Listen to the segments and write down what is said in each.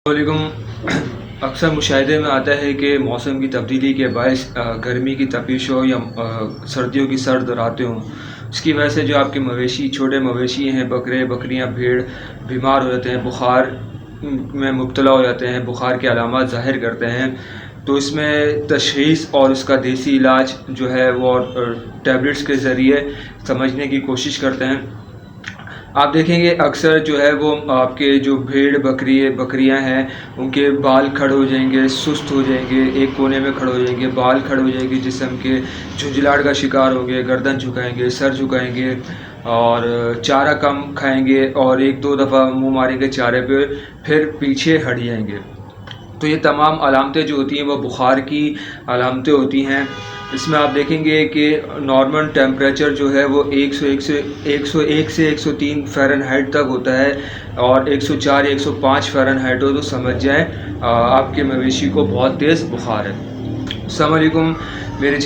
वालेकुम। अक्सर मुशाहिदे में आता है कि मौसम की तब्दीली के बायस गर्मी की तपिश हो या सर्दियों की सर्द रातें हों, उसकी वजह से जो आपके मवेशी छोटे मवेशी हैं, बकरे बकरियां भेड़ बीमार हो जाते हैं, बुखार में मुब्तला हो जाते हैं, बुखार के अलामत ज़ाहिर करते हैं। तो इसमें तशख़ीस और उसका देसी इलाज जो है वो टैबलेट्स के ज़रिए समझने की कोशिश करते हैं। आप देखेंगे अक्सर जो है वो आपके जो भेड़ बकरियां हैं उनके बाल खड़े हो जाएंगे, सुस्त हो जाएंगे, एक कोने में खड़े हो जाएंगे, बाल खड़े हो जाएंगे, जिस्म के झुंझलाहट का शिकार होंगे, गर्दन झुकाएंगे, सर झुकाएंगे और चारा कम खाएंगे और एक दो दफ़ा मुंह मारेंगे चारे पे, फिर पीछे हट जाएंगे। तो ये तमाम अलामतें जो होती हैं वो बुखार की अलामतें होती हैं। इसमें आप देखेंगे कि नॉर्मल टेम्परेचर जो है वो 101 से 103 फ़ारेनहाइट तक होता है और 104 या 105 फ़ारेनहाइट हो तो समझ जाएं आपके मवेशी को बहुत तेज़ बुखार है। अस्सलाम वालेकुम। मेरे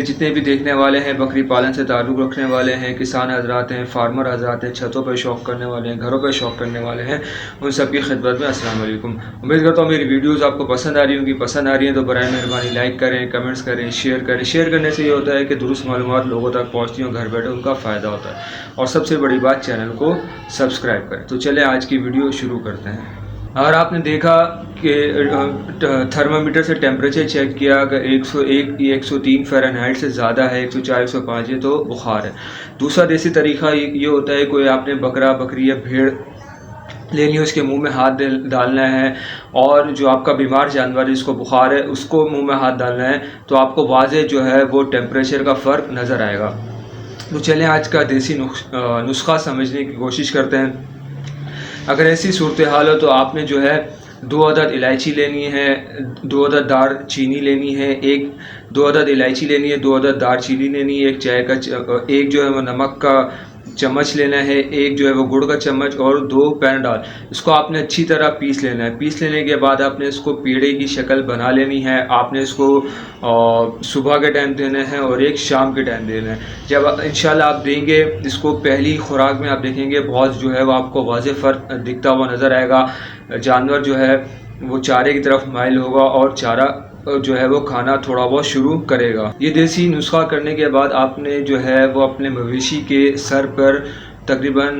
जितने भी देखने वाले हैं, बकरी पालन से ताल्लुक़ रखने वाले हैं, किसान हज़रात हैं, फार्मर हज़रात हैं, छतों पर शौक़ करने वाले हैं, घरों पर शौक़ करने वाले हैं, उन सब की खिदमत में अस्सलाम वालेकुम। उम्मीद करता हूँ मेरी वीडियोज़ आपको पसंद आ रही होंगी। पसंद आ रही है तो बराए मेहरबानी लाइक करें, कमेंट्स करें, शेयर करें। शेयर करने से ये होता है कि दुरुस्त मालूमात लोगों तक पहुँचती हैं, घर बैठे उनका फ़ायदा होता है। और सबसे बड़ी बात, चैनल को सब्सक्राइब करें। तो चलें आज की वीडियो शुरू करते हैं। अगर आपने देखा कि थर्मामीटर से टेम्परेचर चेक किया, अगर 101 या 103 फ़ारेनहाइट से ज़्यादा है, 104 105 है तो बुखार है। दूसरा देसी तरीका ये होता है, कोई आपने बकरा बकरी या भेड़ लेनी है, उसके मुंह में हाथ डालना है और जो आपका बीमार जानवर है जिसको बुखार है उसको मुंह में हाथ डालना है, तो आपको वाज़े जो है वो टेम्परेचर का फ़र्क नज़र आएगा। तो चलें आज का देसी नुस्खा समझने की कोशिश करते हैं। अगर ऐसी सूरत हाल हो तो आपने जो है 2 अदद इलायची लेनी है, 2 अदद दार चीनी लेनी है, 2 अदद इलायची लेनी है, 2 अदद दार चीनी लेनी है, एक चाय का एक जो है वो नमक का चम्मच लेना है, एक जो है वो गुड़ का चम्मच और 2 पैनडाल। इसको आपने अच्छी तरह पीस लेना है। पीस लेने के बाद आपने इसको पेड़े की शक्ल बना लेनी है। आपने इसको सुबह के टाइम देना है और एक शाम के टाइम देना है। जब इंशाल्लाह आप देंगे इसको, पहली खुराक में आप देखेंगे बहुत जो है वो आपको वाज़ेह फ़र्क दिखता हुआ नज़र आएगा। जानवर जो है वो चारे की तरफ माइल होगा और चारा जो है वो खाना थोड़ा बहुत शुरू करेगा। ये देसी नुस्खा करने के बाद आपने जो है वो अपने मवेशी के सर पर तकरीबन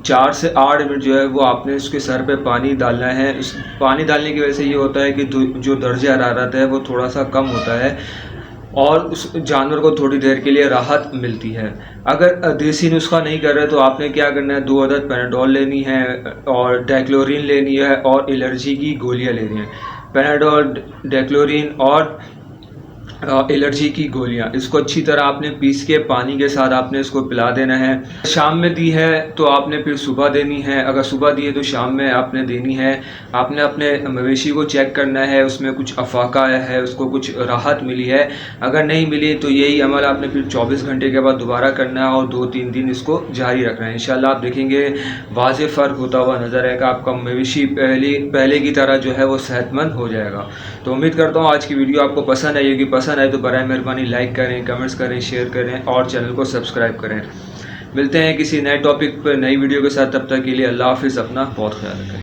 4 से 8 मिनट जो है वो आपने उसके सर पे पानी डालना है। इस पानी डालने की वजह से ये होता है कि जो दर्जे हरारत है वो थोड़ा सा कम होता है और उस जानवर को थोड़ी देर के लिए राहत मिलती है। अगर देसी नुस्खा नहीं कर रहे तो आपने क्या करना है, 2 अदद पैनाडोल लेनी है और डाइक्लोरिन लेनी है और एलर्जी की गोलियां लेनी है। पैनाडोल, डाइक्लोरिन और एलर्जी की गोलियां, इसको अच्छी तरह आपने पीस के पानी के साथ आपने इसको पिला देना है। शाम में दी है तो आपने फिर सुबह देनी है, अगर सुबह दी है तो शाम में आपने देनी है। आपने अपने मवेशी को चेक करना है उसमें कुछ अफाका है, उसको कुछ राहत मिली है। अगर नहीं मिली तो यही अमल आपने फिर 24 घंटे के बाद दोबारा करना है और 2-3 दिन इसको जारी रखना है। इंशाल्लाह आप देखेंगे वाज़ेह फ़र्क होता हुआ नज़र आएगा। आपका मवेशी पहले की तरह जो है वो सेहतमंद हो जाएगा। तो उम्मीद करता हूँ आज की वीडियो आपको पसंद आएगी। पसंद आए तो बराए मेहरबानी लाइक करें, कमेंट्स करें, शेयर करें और चैनल को सब्सक्राइब करें। मिलते हैं किसी नए टॉपिक पर नई वीडियो के साथ, तब तक के लिए अल्लाह हाफ़िज़। अपना बहुत ख्याल रखें।